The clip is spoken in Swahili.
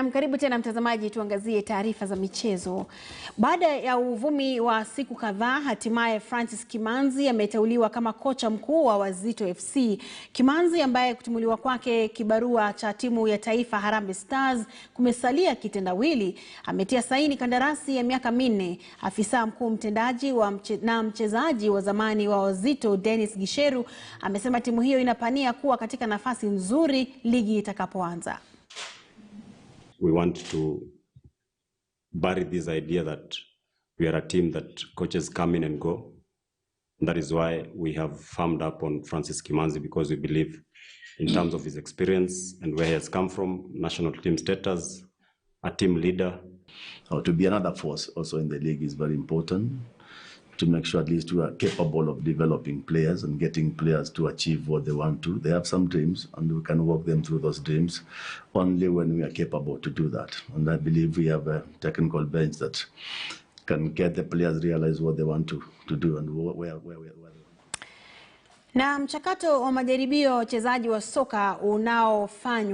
Na karibu tena mtazamaji, tuangazie taarifa za michezo. Baada ya uvumi wa siku kadhaa, hatimaye Francis Kimanzi ameteuliwa kama kocha mkuu wa Wazito FC. Kimanzi, ambaye kutimuliwa kwake kibarua cha timu ya taifa Harambee Stars kumesalia kitendawili, ametia saini kandarasi ya miaka 4. Afisa mkuu mtendaji na mchezaji wa zamani wa Wazito Dennis Gisheru amesema timu hiyo inapania kuwa katika nafasi nzuri ligi itakapoanza. We want to bury this idea that we are a team that coaches come in and go. And that is why we have farmed up on Francis Kimanzi, because we believe in terms of his experience and where he has come from, national team status, a team leader. To be another force also in the league is very important, to make sure at least we are capable of developing players and getting players to achieve what they want to. They have some dreams and we can walk them through those dreams only when we are capable to do that. And I believe we have a technical bench that can get the players realize what they want to do and where they want. Na mchakato wa majaribio wachezaji wa soka unaofanywa